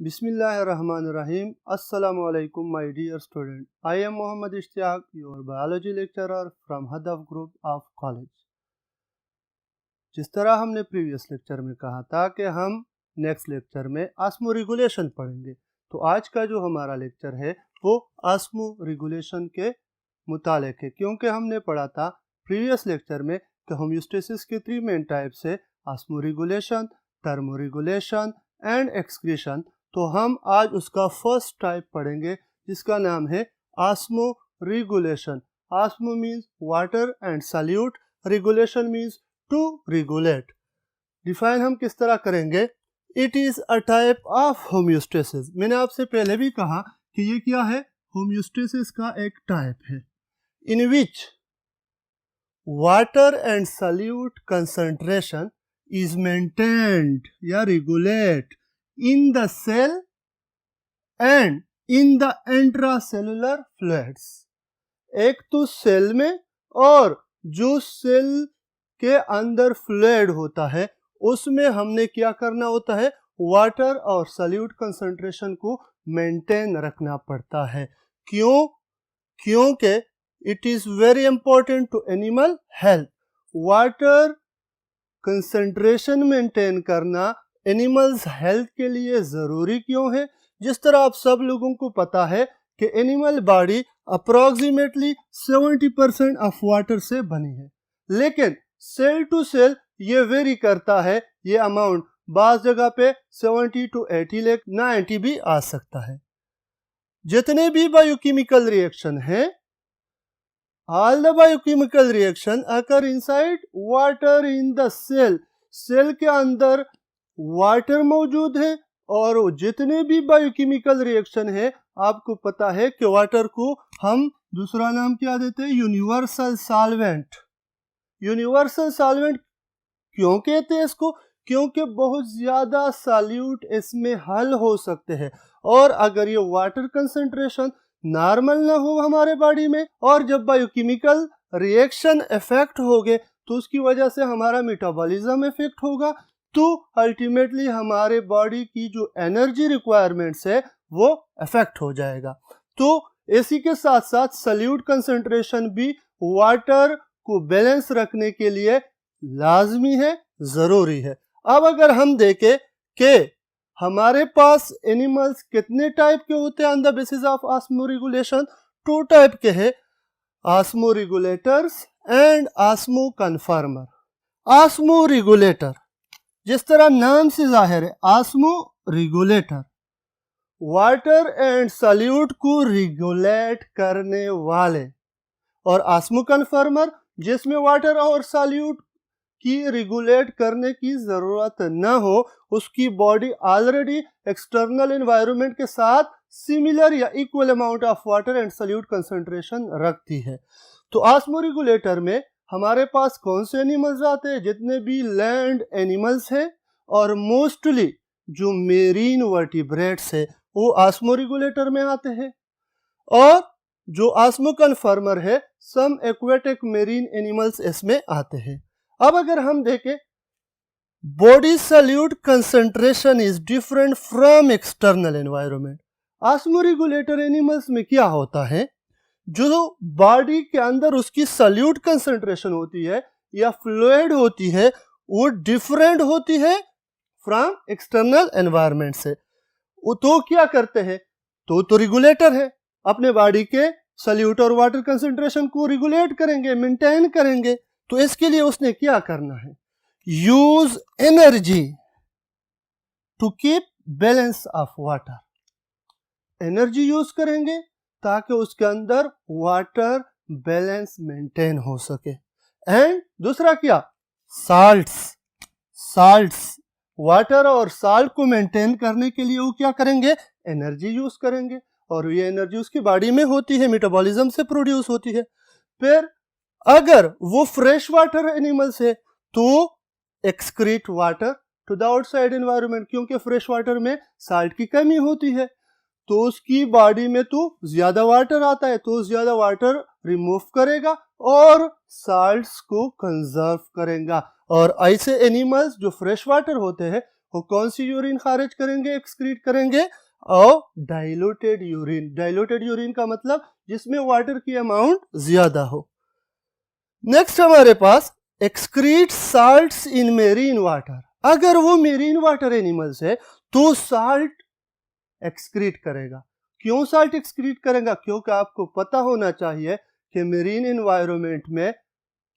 Bismillahirrahmanirrahim. Assalamu alaikum, my dear student. I am Muhammad Ishtiaq, your biology lecturer from Hadaf Group of College. जिस तरह हमने previous lecture में कहा था कि हम नेक्स्ट लेक्चर में ऑस्मो रेगुलेशन पढ़ेंगे, तो आज का जो हमारा लेक्चर है वो ऑस्मो रेगुलेशन के मुतालिक है, क्योंकि हमने पढ़ा था प्रीवियस लेक्चर में कि होम्योस्टेसिस के 3 मेन टाइप्स है: osmo regulation, thermo regulation and excretion. तो हम आज उसका फर्स्ट टाइप पढ़ेंगे जिसका नाम है osmoregulation. Osmo means water and solute, regulation means to regulate. Define हम किस तरह करेंगे? It is a type of homeostasis. मैंने आपसे पहले भी कहा कि ये क्या है, होम्योस्टेसिस का एक टाइप है, in which water and solute concentration is maintained या regulate in the cell and in the intracellular fluids। एक तो सेल में और जो सेल के अंदर फ्लूइड होता है उसमें हमने क्या करना होता है, वाटर और सॉल्यूट कंसंट्रेशन को मेंटेन रखना पड़ता है। क्यों? क्योंकि it is very important to animal health. Water concentration maintain करना एनिमल्स हेल्थ के लिए ज़रूरी क्यों है? जिस तरह आप सब लोगों को पता है कि animal body approximately 70% of water से बनी है, लेकिन सेल टू सेल ये वेरी करता है, ये अमाउंट बाज़ जगह पे 70 to 80 लेक 90 भी आ सकता है। जितने भी बायोकेमिकल रिएक्शन हैं, all the biochemical reaction occur inside water in the cell। Cell के अंदर वाटर मौजूद है और जितने भी बायोकेमिकल रिएक्शन है, आपको पता है कि वाटर को हम दूसरा नाम क्या देते हैं, यूनिवर्सल सॉल्वेंट। यूनिवर्सल सॉल्वेंट क्यों कहते हैं इसको? क्योंकि बहुत ज़्यादा सॉल्यूट इसमें हल हो सकते हैं, और अगर ये वाटर कंसंट्रेशन नॉर्मल ना हो हमारे बॉडी में और जब बायोकेमिकल रिएक्शन इफेक्ट हो गए तो उसकी वजह से हमारा मेटाबॉलिज्म इफेक्ट होगा, तो अल्टीमेटली हमारे बॉडी की जो एनर्जी रिक्वायरमेंट्स है वो इफेक्ट हो जाएगा। तो इसी के साथ साथ सॉल्यूट कंसंट्रेशन भी वाटर को बैलेंस रखने के लिए लाजमी है, ज़रूरी है। अब अगर हम देखें कि हमारे पास एनिमल्स कितने टाइप के होते हैं on the basis of osmo regulation, 2 type के हैं, osmo regulators and osmo कन्फर्मर। Osmo regulator जिस तरह नाम से जाहिर है, osmo regulator water and solute को रेगुलेट करने वाले, और ऑस्मो कन्फर्मर जिसमें वाटर और सॉल्यूट की रेगुलेट करने की ज़रूरत न हो, उसकी बॉडी ऑलरेडी एक्सटर्नल एनवायरनमेंट के साथ सिमिलर या equal amount of water and solute concentration रखती है। तो ऑस्मो रेगुलेटर में हमारे पास कौन से एनिमल्स आते हैं? जितने भी लैंड एनिमल्स हैं और मोस्टली जो मेरीन वर्टिब्रेट्स है वो ऑस्मो रेगुलेटर में आते हैं, और जो ऑस्मो कन्फर्मर है सम एक्वेटिक मेरीन एनिमल्स इसमें आते हैं। अब अगर हम देखें, body solute concentration is different from external environment. Osmo regulator animals में क्या होता है, जो बॉडी के अंदर उसकी सॉल्यूट कंसंट्रेशन होती है या फ्लूइड होती है वो डिफरेंट होती है फ्रॉम एक्सटर्नल एनवायरनमेंट से। वो तो क्या करते हैं, तो रेगुलेटर है, अपने बॉडी के सॉल्यूट और वाटर कंसंट्रेशन को रेगुलेट करेंगे, मेंटेन करेंगे। तो इसके लिए उसने क्या करना है, use energy to keep balance of water. Energy use करेंगे ताकि उसके अंदर वाटर बैलेंस मेंटेन हो सके। एंड दूसरा क्या, साल्ट्स वाटर और साल्ट को मेंटेन करने के लिए वो क्या करेंगे, एनर्जी यूज करेंगे, और ये एनर्जी उसकी बॉडी में होती है, मेटाबॉलिज्म से प्रोड्यूस होती है। फिर अगर वो फ्रेश वाटर एनिमल्स है तो excrete water to the outside environment, क्योंकि फ्रेश वाटर में साल्ट की कमी होती है, तो उसकी बॉडी में तो ज्यादा वाटर आता है, तो ज्यादा वाटर रिमूव करेगा और साल्ट्स को कंजर्व करेगा। और ऐसे एनिमल्स जो फ्रेश वाटर होते हैं वो कौन सी यूरिन खारिज करेंगे, एक्सक्रीट करेंगे? और डाइल्यूटेड यूरिन। डाइल्यूटेड यूरिन का मतलब जिसमें वाटर की अमाउंट ज्यादा हो। नेक्स्ट हमारे पास एक्सक्रीट साल्ट्स इन मेरीन वाटर। अगर वो मेरीन वाटर एनिमल्स है तो साल्ट एक्सक्रीट करेगा। क्यों साल्ट एक्सक्रीट करेगा? क्योंकि आपको पता होना चाहिए कि मेरीन एनवायरनमेंट में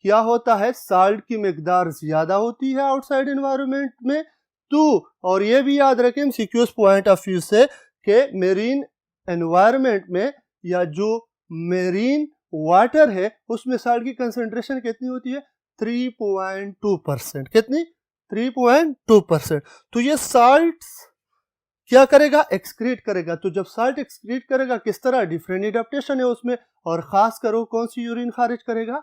क्या होता है, साल्ट की मिकदार ज्यादा होती है आउटसाइड एनवायरनमेंट में। तो और ये भी याद रखें एमसीक्यूज पॉइंट ऑफ व्यू से कि मेरीन एनवायरनमेंट में या जो मेरीन वाटर है उसमें साल्ट की कंसंट्रेशन कितनी होती है? 3.2%। कितनी? 3.2%। तो ये साल्ट क्या करेगा? एक्सक्रीट करेगा। तो जब साल्ट एक्सक्रीट करेगा किस तरह? डिफरेंट एडाप्टेशन है उसमें, और खास करो कौन सी यूरिन खारिज करेगा?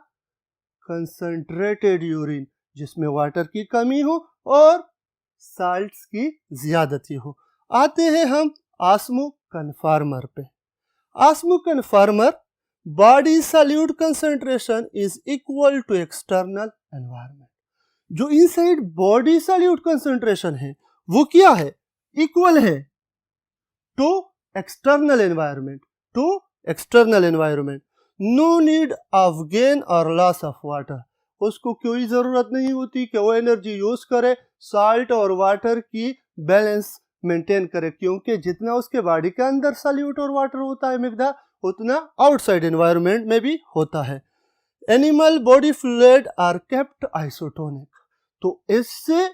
कंसंट्रेटेड यूरिन, जिसमें वाटर की कमी हो और साल्ट्स की ज्यादती हो। आते हैं हम आस्मो कन्फार्मर पे। Osmoconformer body solute concentration is equal to external environment. जो इनसाइड बॉडी सॉल्यूट कंसंट्रेशन है वो क्या है? इक्वल है to external environment. To external environment. No need of gain और लॉस ऑफ वाटर। उसको कोई जरूरत नहीं होती कि वो एनर्जी यूज करे, साल्ट और वाटर की बैलेंस मेंटेन करे, क्योंकि जितना उसके बॉडी के अंदर सॉल्यूट और वाटर होता है मिकदार, उतना आउटसाइड एनवायरनमेंट में भी होता है। Animal body fluid are kept isotonic. तो इससे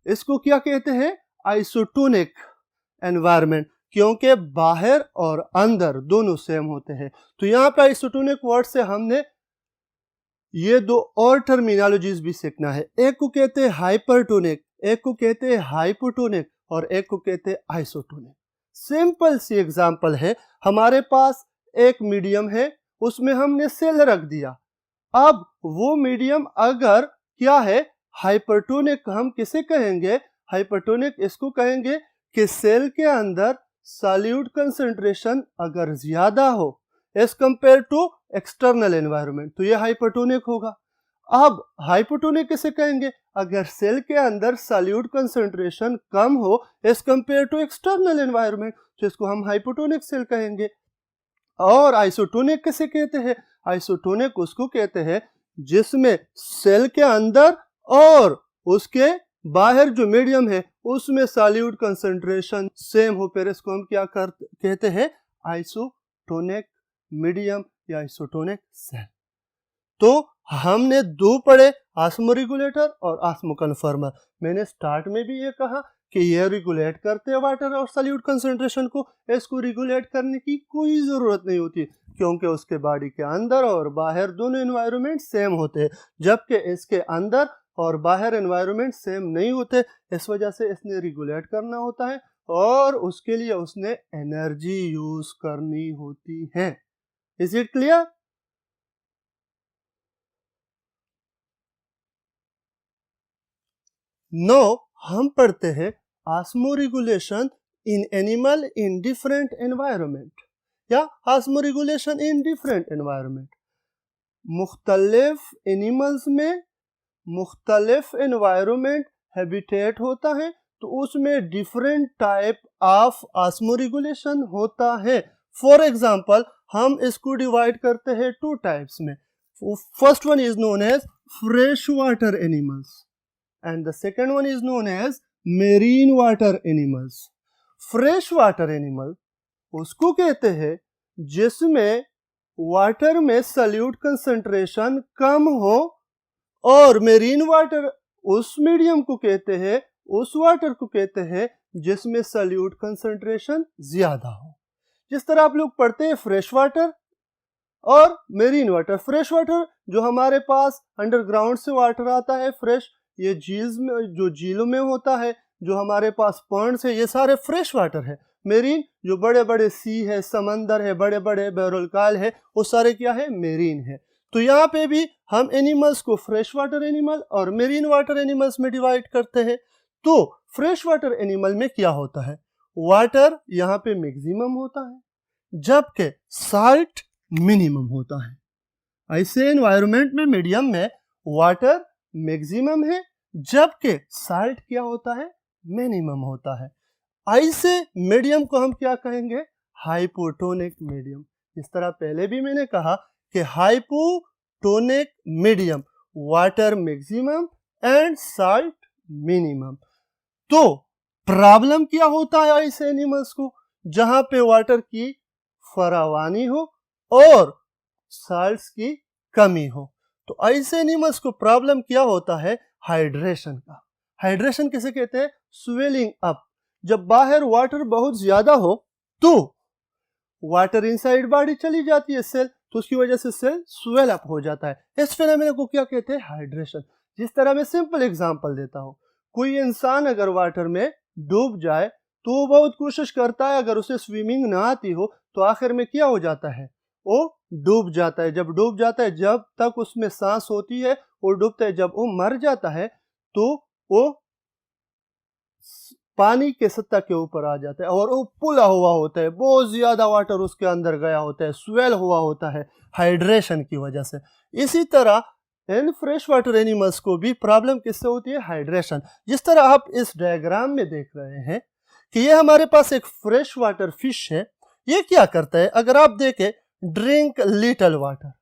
इसको क्या कहते हैं? आइसोटोनिक एनवायरनमेंट, क्योंकि बाहर और अंदर दोनों सेम होते हैं। तो यहाँ पे आइसोटोनिक वर्ड से हमने ये दो और टर्मिनोलॉजीज भी सीखना है। एक को कहते हैं हाइपरटोनिक, एक को कहते हैं हाइपोटोनिक, और एक को कहते हैं आइसोटोनिक। सिंपल सी एग्जांपल है, हमारे पास एक मीडियम है, उसमें हमने सेल रख दिया। अब वो मीडियम अगर क्या है? हाइपरटोनिक। हम किसे कहेंगे? हाइपरटोनिक इसको कहेंगे कि सेल के अंदर सॉल्यूट कंसंट्रेशन अगर ज्यादा हो as compare to external environment, तो ये हाइपरटोनिक होगा। अब हाइपोटोनिक किसे कहेंगे? अगर सेल के अंदर सॉल्यूट कंसंट्रेशन कम हो as compare to external environment, तो इसको हम हाइपोटोनिक सेल कहेंगे। और आइसोटोनिक किसे कहते हैं? आइसोटोनिक उसको कहते हैं जिसमें सेल के अंदर और उसके बाहर जो मीडियम है उसमें सॉल्यूट कंसंट्रेशन सेम हो, फिर इसको हम क्या कहते हैं? आइसोटोनिक मीडियम या आइसोटोनिक सेल। तो हमने दो पढ़े, आस्मो रेगुलेटर और आस्मो कन्फर्मर। मैंने स्टार्ट में भी ये कहा कि ये रेगुलेट करते हैं वाटर और सॉल्यूट कंसंट्रेशन को। इसको रेगुलेट करने की कोई ज़रूरत नहीं होती, क्योंकि उसके बॉडी के अंदर और बाहर दोनों एनवायरनमेंट सेम होते हैं, जबकि इसके अंदर और बाहर एनवायरनमेंट सेम नहीं होते। इस वजह से इसने रेगुलेट करना होता है और उसके लिए उसने एनर्जी यूज करनी होती है। Is it clear? नो हम पढ़ते हैं osmoregulation in animal in different environment या osmoregulation in different environment. मुख्तलिफ एनिमल्स में मुख्तलिफ एनवायरनमेंट हैबिटेट होता है, तो उसमें different type of osmoregulation होता है। फॉर एग्जांपल हम इसको डिवाइड करते हैं टू टाइप्स में। First one is known as fresh water animals and the second one is known as marine water animals. Fresh water animal उसको कहते हैं जिसमें वाटर में सॉल्यूट कंसंट्रेशन कम हो, और मेरीन वाटर उस मीडियम को कहते हैं, उस वाटर को कहते हैं जिसमें सॉल्यूट कंसंट्रेशन ज्यादा हो। जिस तरह आप लोग पढ़ते हैं फ्रेश वाटर और मेरीन वाटर। फ्रेश वाटर जो हमारे पास अंडरग्राउंड से वाटर आता है फ्रेश, ये झील में जो झीलों में होता है, जो हमारे पास पॉन्ड्स है, ये सारे फ्रेश वाटर है। मेरीन जो बड़े बड़े सी है, समंदर है, बड़े बड़े बहरुलकाल है, वो सारे क्या है? मेरीन है। तो यहाँ पे भी हम एनिमल्स को फ्रेश वाटर एनिमल और मेरीन वाटर एनिमल्स में डिवाइड करते हैं। तो फ्रेश वाटर एनिमल में क्या होता है? वाटर यहाँ पे मैक्सिमम होता है, जबकि साल्ट मिनिमम होता है। ऐसे एनवायरनमेंट में मीडियम में वाटर मैक्सिमम है, जबकि साल्ट क्या होता है? मिनिमम होता है। ऐसे मीडियम को हम क्या कहेंगे? Hypotonic medium. इस तरह पहले भी मैंने कहा कि hypotonic medium, water maximum and salt minimum. तो प्रॉब्लम क्या होता है ऐसे एनिमल्स को? जहां पे वाटर की फरावानी हो और साल्ट्स की कमी हो। तो ऐसे एनिमल्स को प्रॉब्लम क्या होता है? हाइड्रेशन का। हाइड्रेशन किसे कहते हैं? Swelling up. जब बाहर वाटर बहुत ज्यादा हो तो वाटर इनसाइड बॉडी चली जाती है सेल, तो उसकी वजह से सेल स्वेल अप हो जाता है। इस फिनोमेना को क्या कहते हैं? हाइड्रेशन। जिस तरह मैं सिंपल एग्जांपल देता हूं, कोई इंसान अगर वाटर में डूब जाए तो वो बहुत कोशिश करता है, अगर उसे स्विमिंग ना आती हो तो आखिर में क्या हो जाता है? वो डूब जाता है। जब डूब जाता है, जब तक उसमें सांस होती है वो डूबता है, जब वो मर जाता है तो वो पानी के सतह के ऊपर आ जाता है और वो फुला हुआ होता है, बहुत ज्यादा वाटर उसके अंदर गया होता है, स्वेल हुआ होता है हाइड्रेशन की वजह से। इसी तरह इन फ्रेश वाटर एनिमल्स को भी प्रॉब्लम किससे होती है? हाइड्रेशन। जिस तरह आप इस डायग्राम में देख रहे हैं कि ये हमारे पास एक फ्रेश वाटर फिश है। ये क्या करता है? अगर आप देखें, ड्रिंक लिटिल वाटर।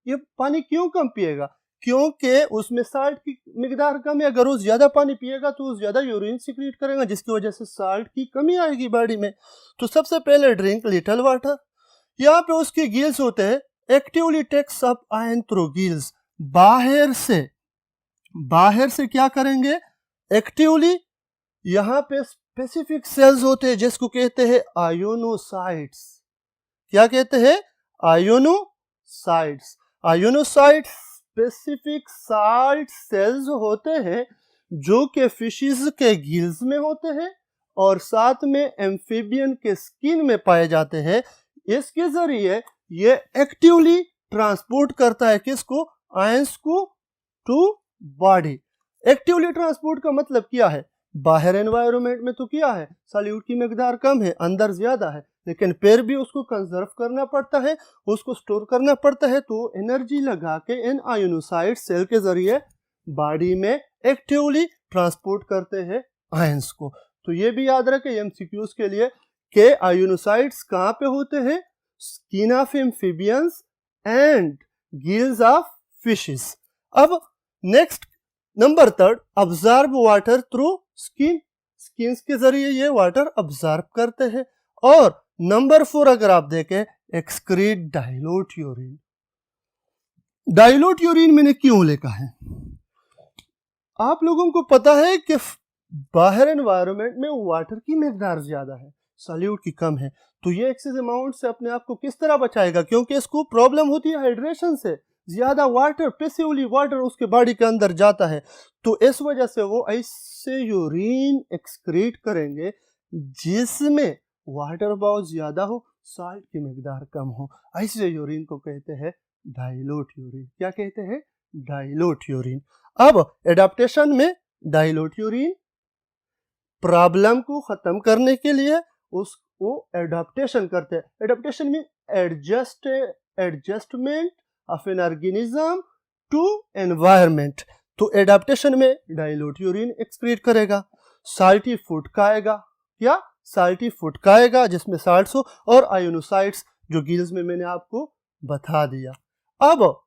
ये पानी क्यों कम पिएगा? क्योंकि उसमें साल्ट की मिकदार कम है। अगर वो ज्यादा पानी पिएगा तो वो ज्यादा यूरिन सीक्रेट करेगा, जिसकी वजह से साल्ट की कमी आएगी बॉडी में। तो सबसे पहले ड्रिंक लिटिल वाटर। यहाँ पे उसके गिल्स होते हैं, actively takes up ion through gills. बाहर से क्या करेंगे? एक्टिवली यहाँ पे स्पेसिफिक सेल्स होते हैं जिसको कहते हैं आयोनोसाइट्स। क्या कहते हैं? आयोनोसाइट्स। आयोनोसाइट्स स्पेसिफिक साल्ट सेल्स होते हैं जो कि फिशेस के गिल्स में होते हैं और साथ में एम्फीबियन के स्किन में पाए जाते हैं। इसके जरिए ये एक्टिवली ट्रांसपोर्ट करता है किसको? आयंस को टू बॉडी। एक्टिवली ट्रांसपोर्ट का मतलब क्या है? बाहर एनवायरनमेंट में तो क्या है? सॉल्यूट की मिकदार कम है, अंदर ज्यादा है, लेकिन फिर भी उसको कंजर्व करना पड़ता है, उसको स्टोर करना पड़ता है। तो एनर्जी लगा के इन आयोनोसाइट सेल के जरिए बॉडी में एक्टिवली ट्रांसपोर्ट करते हैं आयंस को। तो ये भी याद रखें एमसीक्यूज के लिए कि आयोनोसाइट्स कहाँ पे होते हैं? Skin of amphibians and gills of fishes. अब next number third, observe water through skin. Skin के जरिए ये वाटर ऑब्जर्व करते हैं। और नंबर 4 अगर आप देखें, excrete dilute urine. Dilute urine मैंने क्यों लिखा है? आप लोगों को पता है कि बाहर एनवायरनमेंट में वाटर की मिकदार ज्यादा है, सॉल्यूट की कम है। तो ये एक्सेस अमाउंट से अपने आप को किस तरह बचाएगा? क्योंकि इसको प्रॉब्लम होती है हाइड्रेशन से, ज्यादा वाटर, पैसिवली वाटर उसके बॉडी के अंदर जाता है। तो इस वजह से वो ऐसे यूरिन एक्सक्रीट करेंगे जिसमें वाटर बहुत ज्यादा हो, साल्ट की मिकदार कम हो। ऐसे यूरिन को कहते हैं डाइल्यूट यूरिन। क्या कहते हैं? Dilute urine. अब एडाप्टेशन में डाइल्यूट यूरिन प्रॉब्लम को खत्म करने के लिए उसको एडाप्टेशन करते हैं। एडाप्टेशन में adjustment of an organism to environment. तो एडाप्टेशन में डाइल्यूट यूरिन एक्सक्रीट करेगा, साल्टी फूड खाएगा। क्या? साल्टी फूड खाएगा जिसमें साल्ट्स हो, और आयोनोसाइट्स जो गिल्स में मैंने आपको बता दिया। अब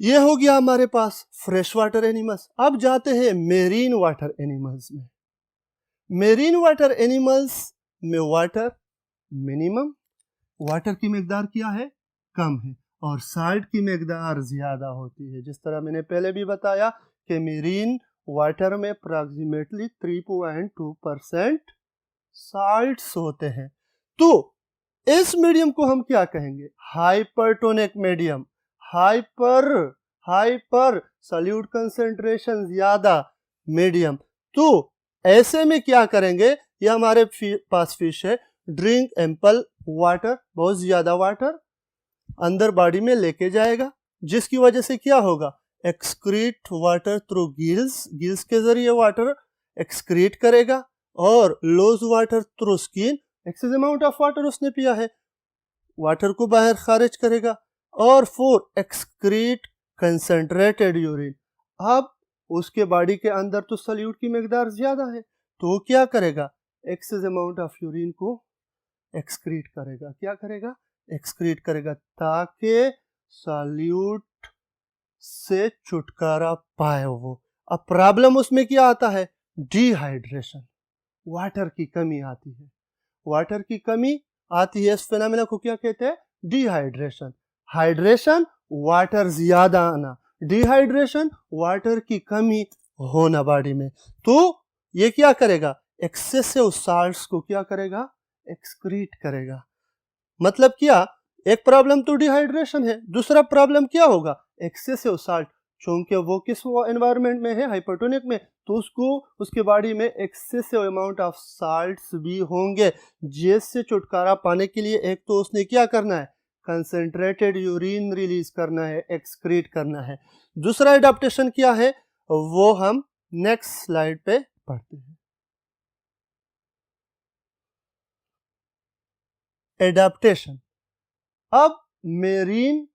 ये हो गया हमारे पास फ्रेश वाटर एनिमल्स। अब जाते हैं मेरीन वाटर एनिमल्स में। मेरीन वाटर एनिमल्स में वाटर मिनिमम, वाटर की मिकदार क्या है? कम है, और साल्ट की मिकदार ज्यादा होती है। जिस तरह मैंने पहले भी बताया कि मेरीन वाटर में अप्रॉक्सीमेटली 3.2% साल्ट्स होते हैं। तो इस मीडियम को हम क्या कहेंगे? Hypertonic medium. Hyper solute concentration ज्यादा मीडियम। तो ऐसे में क्या करेंगे? ये हमारे पास फिश है, ड्रिंक एम्पल वाटर, बहुत ज्यादा वाटर अंदर बॉडी में लेके जाएगा, जिसकी वजह से क्या होगा? Excrete water through gills. Gills के जरिए वाटर एक्सक्रीट करेगा, और loss water through skin. Excess amount of water उसने पिया है, वाटर को बाहर खारिज करेगा। और 4 एक्सक्रीट कंसंट्रेटेड यूरिन। अब उसके बॉडी के अंदर तो सॉल्यूट की मिकदार ज्यादा है, तो क्या करेगा, एक्सेस अमाउंट ऑफ यूरिन को एक्सक्रीट करेगा। क्या करेगा, एक्सक्रीट करेगा, ताकि सॉल्यूट से छुटकारा पाए वो। अब प्रॉब्लम उसमें क्या आता है, डिहाइड्रेशन, वाटर की कमी आती है। वाटर की कमी आती है, इस फिनोमेना को क्या कहते हैं, डिहाइड्रेशन। हाइड्रेशन वाटर ज्यादा आना, डिहाइड्रेशन वाटर की कमी होना बॉडी में। तो ये क्या करेगा, एक्सेसिव साल्ट्स को क्या करेगा, एक्सक्रीट करेगा। मतलब क्या, एक प्रॉब्लम तो डिहाइड्रेशन है, दूसरा प्रॉब्लम क्या होगा, एक्सेसिव साल्ट। चूंकि वो किस एनवायरनमेंट में है, हाइपोटोनिक में, तो उसको उसके बॉडी में एक्सेसिव अमाउंट ऑफ साल्ट्स भी होंगे। जिससे छुटकारा पाने के लिए एक तो उसने क्या करना है, कंसंट्रेटेड यूरिन रिलीज करना है, एक्सक्रीट करना है। दूसरा एडाप्टेशन क्या है, वो हम नेक्स्ट स्लाइड पे पढ़ते हैं। एडाप्टेशन, अब मेरीन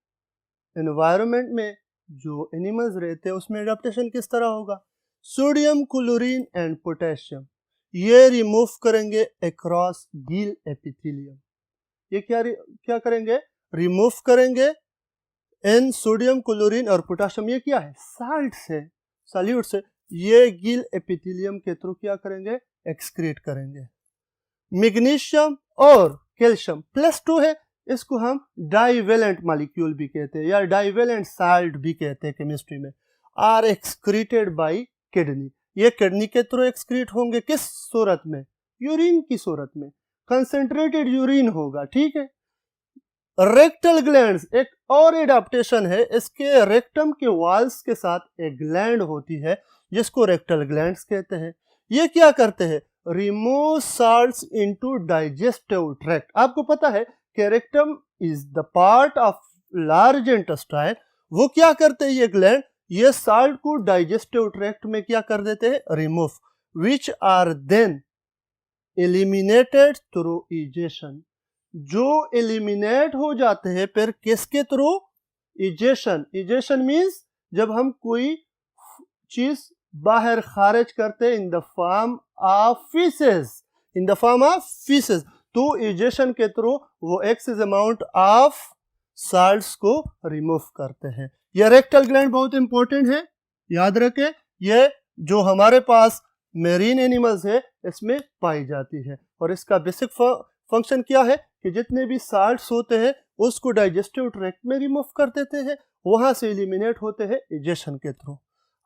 एनवायरनमेंट में जो एनिमल्स रहते हैं उसमें एडाप्टेशन किस तरह होगा, सोडियम, क्लोरीन एंड पोटेशियम ये रिमूव करेंगे अक्रॉस गिल एपिथेलियम। ये क्या करेंगे, रिमूव करेंगे इन सोडियम, क्लोरीन और पोटेशियम, ये क्या है, साल्ट से, सॉल्यूट से, ये गिल एपिथेलियम के थ्रू क्या करेंगे, एक्सक्रीट करेंगे। मैग्नीशियम और कैल्शियम +2 है, इसको हम डाइवेलेंट मॉलिक्यूल भी कहते हैं या डाइवेलेंट साल्ट भी कहते हैं केमिस्ट्री में, आर एक्सक्रीटेड बाय किडनी। ये किडनी के थ्रू एक्सक्रीट होंगे, किस सूरत में, यूरिन की सूरत में, कंसंट्रेटेड यूरिन होगा। ठीक है, रेक्टल ग्लैंड्स एक और एडाप्टेशन है, इसके रेक्टम के वॉल्स के साथ एक ग्लैंड होती है जिसको रेक्टल ग्लैंड्स कहते हैं। ये क्या करते हैं, remove salts into digestive tract. आपको पता है कि rectum is the part of large intestine, वो क्या करते हैं, ये ग्लैंड ये साल्ट को डाइजेस्टिव ट्रैक्ट में क्या कर देते हैं, remove, which are then eliminated through egestion. जो एलिमिनेट हो जाते हैं फिर किसके थ्रू, इजेशन। इजेशन मीन्स जब हम कोई चीज बाहर खारिज करते in the form of faeces, in the form of faeces, तो इजेशन के थ्रू वो एक्सेस अमाउंट ऑफ साल्ट्स को रिमूव करते हैं। यह रेक्टल ग्लैंड बहुत इंपॉर्टेंट है, याद रखें, यह जो हमारे पास मेरीन एनिमल्स है इसमें पाई जाती है। और इसका बेसिक फंक्शन क्या है कि जितने भी साल्ट्स होते हैं उसको डाइजेस्टिव ट्रैक्ट में रिमूव कर देते हैं, वहां से एलिमिनेट होते हैं इजेशन के थ्रू।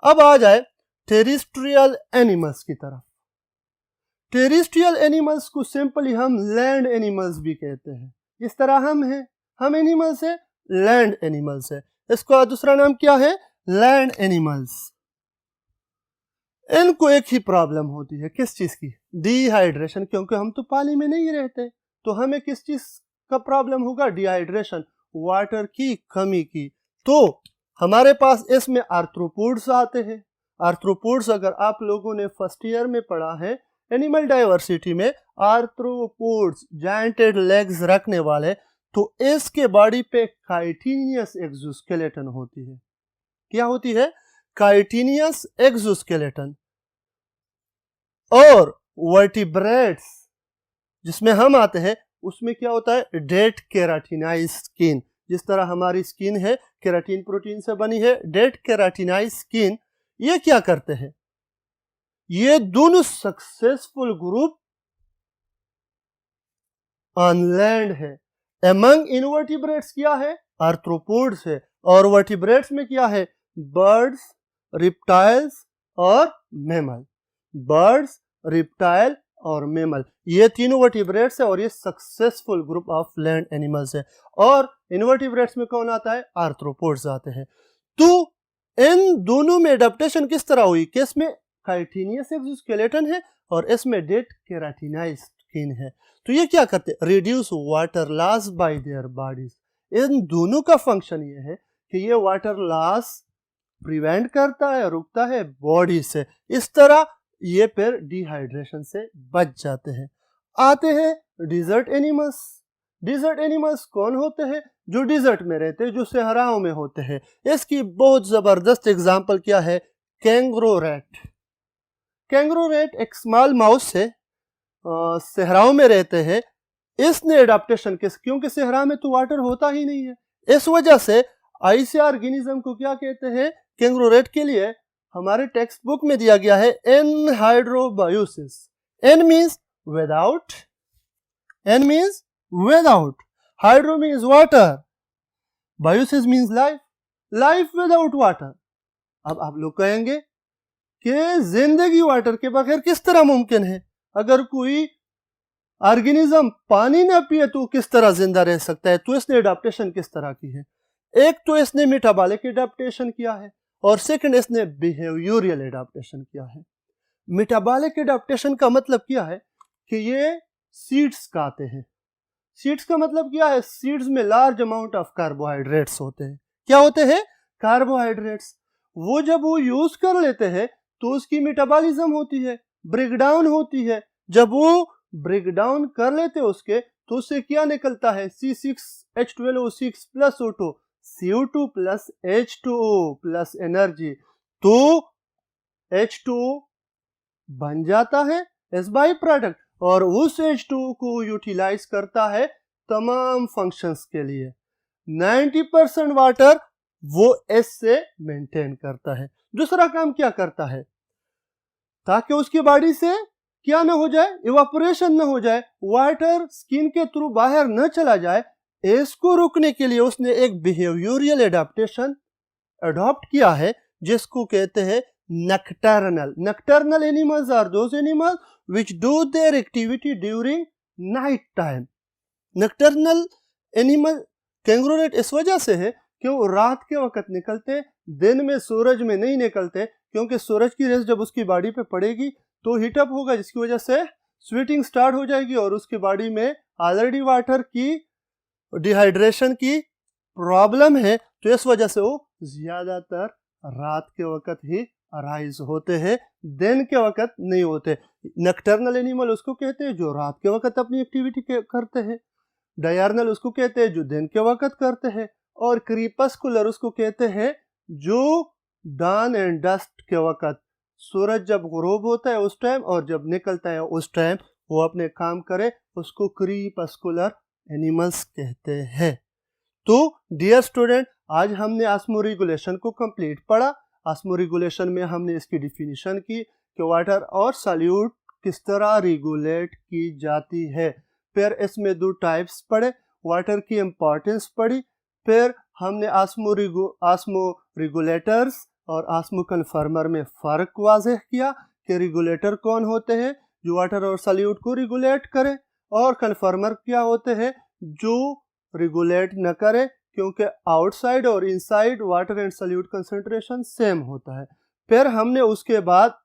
अब आ जाए टेरेस्ट्रियल एनिमल्स की तरफ। टेरेस्ट्रियल एनिमल्स को सिंपली हम लैंड एनिमल्स भी कहते हैं, जिस तरह हम हैं, हम एनिमल्स है, लैंड एनिमल्स है। इसका दूसरा नाम क्या है, लैंड एनिमल्स। इनको एक ही प्रॉब्लम होती है, किस चीज की, डिहाइड्रेशन, क्योंकि हम तो पानी में नहीं रहते, तो हमें किस चीज का प्रॉब्लम होगा, डिहाइड्रेशन, वाटर की कमी की। तो हमारे पास इसमें आर्थ्रोपोड्स आते हैं। आर्थ्रोपोड्स अगर आप लोगों ने फर्स्ट ईयर में पढ़ा है एनिमल डाइवर्सिटी में, आर्थ्रोपोड्स जायंटेड लेग्स रखने वाले, तो इसके बॉडी पे काइटिनियस एक्सोस्केलेटन होती है। क्या होती है, काइटिनियस एक्सोस्केलेटन। और वर्टिब्रेट्स जिसमें हम आते हैं उसमें क्या होता है, डेट केराटिनाइज स्किन। जिस तरह हमारी स्किन है केराटिन प्रोटीन से बनी है, डेट केराटिनाइज स्किन। ये क्या करते हैं, ये दोनों सक्सेसफुल ग्रुप ऑन लैंड है। एमंग इनवर्टिब्रेट्स क्या है, आर्थ्रोपोड्स है, और वर्टिब्रेट्स में क्या है, बर्ड्स, रिप्टाइल्स और मैमल। बर्ड्स, रिप्टाइल और मैमल, ये तीनों वर्टिब्रेट्स है और ये successful group of land animals है। और इनवर्टिब्रेट्स में कौन आता है, आर्थ्रोपोड्स आते हैं। तो इन दोनों में एडाप्टेशन किस तरह हुई, कि इसमें काइटिनियस एक्सोस्केलेटन है और इसमें डेट केराटिनाइज स्किन है। तो ये क्या करते हैं, reduce water loss by their bodies. इन दोनों का फंक्शन ये है कि ये वाटर लॉस प्रिवेंट करता है, रुकता है बॉडी से। इस तरह ये फिर डिहाइड्रेशन से बच जाते हैं। आते हैं डिजर्ट एनिमल्स। डिजर्ट एनिमल्स कौन होते हैं, जो डिजर्ट में रहते हैं, जो सहराओं में होते हैं। इसकी बहुत जबरदस्त एग्जांपल क्या है, कैंगरो रैट। कैंगरू रेट एक स्मॉल माउस है, सहराओं में रहते हैं। इसने एडाप्टेशन किस, क्योंकि सहरा में तो वाटर होता ही नहीं है, इस वजह से आईसी ऑर्गेनिज्म को क्या कहते हैं, कैंगरू रेट के लिए हमारे टेक्स्ट बुक में दिया गया है anhydrobiosis. An means without, an means without, hydro means water, biosis means life, life without water. अब आप लोग कहेंगे कि जिंदगी वाटर के बगैर किस तरह मुमकिन है? अगर कोई ऑर्गेनिज्म पानी ना पिए तो किस तरह जिंदा रह सकता है? तो इसने एडाप्टेशन किस तरह की है? एक तो इसने मेटाबॉलिक एडाप्टेशन किया है और सेकंड इसने बिहेवियरल एडाप्टेशन किया है। मेटाबॉलिक एडाप्टेशन का मतलब क्या है कि ये सीड्स खाते हैं। सीड्स का मतलब क्या है? सीड्स में लार्ज अमाउंट ऑफ कार्बोहाइड्रेट्स होते हैं। क्या होते हैं? कार्बोहाइड्रेट्स। वो जब वो यूज कर लेते हैं तो उसकी मेटाबॉलिज्म होती है, ब्रेकडाउन होती है। जब वो ब्रेकडाउन कर लेते हैं उसके, तो उससे क्या निकलता है? C6H12O6 plus O2, CO2 plus H2O plus energy, तो H2O बन जाता है एज बाई प्रोडक्ट और उस H2O को यूटिलाइज करता है तमाम फंक्शंस के लिए। 90% वाटर वो एस से मेंटेन करता है। दूसरा काम क्या करता है? ताकि उसकी बॉडी से क्या ना हो जाए, इवापोरेशन ना हो जाए, वाटर स्किन के थ्रू बाहर न चला जाए, इसको रोकने के लिए उसने एक बिहेवियरल एडाप्टेशन अडॉप्ट किया है जिसको कहते हैं nocturnal. Nocturnal animals are those animals which do their activity during night time. Nocturnal animal kangaroo rat इस वजह से है कि वो रात के वक्त निकलते, दिन में सूरज में नहीं निकलते, क्योंकि सूरज की रेस जब उसकी बॉडी पे पड़ेगी तो हीटअप होगा, जिसकी वजह से स्वेटिंग स्टार्ट हो जाएगी और उसकी बॉडी में ऑलरेडी वाटर की डिहाइड्रेशन की प्रॉब्लम है, तो इस वजह से वो ज्यादातर रात के वक्त ही अराइज होते हैं, दिन के वक्त नहीं होते। नक्टर्नल एनिमल उसको कहते हैं जो रात के वक्त अपनी एक्टिविटी करते हैं, डायर्नल उसको कहते हैं जो दिन के वक्त करते हैं, और क्रीपस्कुलर उसको कहते हैं जो डॉन एंड डस्ट के वक्त, सूरज जब गुरूब होता है उस टाइम और जब निकलता है उस टाइम वो अपने काम करे, उसको क्रीपस्कुलर एनिमल्स कहते हैं। तो डियर स्टूडेंट, आज हमने ऑस्मोरेगुलेशन को कंप्लीट पढ़ा। ऑस्मोरेगुलेशन में हमने इसकी डिफिनीशन की कि वाटर और सॉल्यूट किस तरह रेगुलेट की जाती है। फिर इसमें दो टाइप्स पढ़े, वाटर की इंपॉर्टेंस पढ़ी, फिर हमने ऑस्मो रेगुलेटर्स और ऑस्मो कन्फर्मर में फ़र्क वाज़ेह किया कि रेगुलेटर कौन होते हैं जो वाटर और सॉल्यूट को रेगुलेट करें, और कन्फर्मर क्या होते हैं जो रेगुलेट न करे, क्योंकि आउटसाइड और inside water and solute concentration same होता है। फिर हमने उसके बाद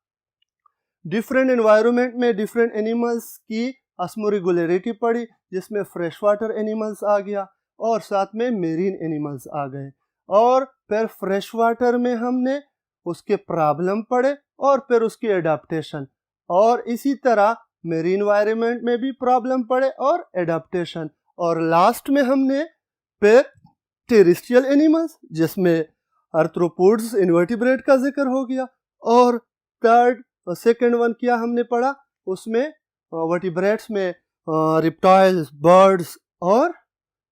डिफरेंट एनवायरनमेंट में डिफरेंट एनिमल्स की ऑस्मोरेगुलरिटी पढ़ी, जिसमें फ्रेश वाटर एनिमल्स आ गया और साथ में मेरीन एनिमल्स आ गए, और फिर फ्रेश वाटर में हमने उसके प्रॉब्लम पढ़े और फिर उसकी एडाप्टेशन, और इसी तरह मेरीन एनवायरनमेंट में भी प्रॉब्लम पढ़े और एडाप्टेशन, और लास्ट में हमने फिर टेरेस्ट्रियल एनिमल्स जिसमें आर्थ्रोपोड्स इन्वर्टिब्रेट का जिक्र हो गया, और थर्ड सेकेंड वन क्या हमने पढ़ा, उसमें वर्टिब्रेट्स में रिप्टाइल्स, बर्ड्स और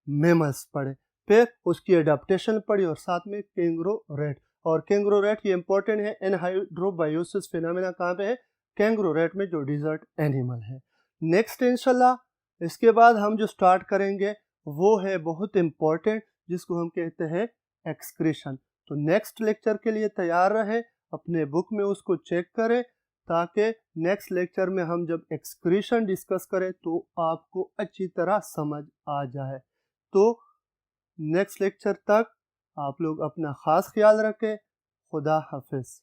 मेमल्स पढ़े, फिर उसकी एडाप्टेशन पढ़ी, और साथ में कैंगरू रेट। और कैंगरू रेट ये इंपॉर्टेंट है, एनहाइड्रोबायोसिस फिनोमेना कहाँ पे है? कैंगरू रेट में, जो डिजर्ट एनिमल है। नेक्स्ट इंशाल्लाह इसके बाद हम जो स्टार्ट करेंगे वो है बहुत इंपॉर्टेंट, जिसको हम कहते हैं एक्सक्रीशन। तो नेक्स्ट लेक्चर के लिए तैयार रहे, अपने बुक में उसको चेक करें, ताकि नेक्स्ट लेक्चर में हम जब एक्सक्रीशन डिस्कस करें तो आपको अच्छी तरह समझ आ जाए। तो नेक्स्ट लेक्चर तक आप लोग अपना ख़ास ख्याल रखें। खुदा हाफिज़।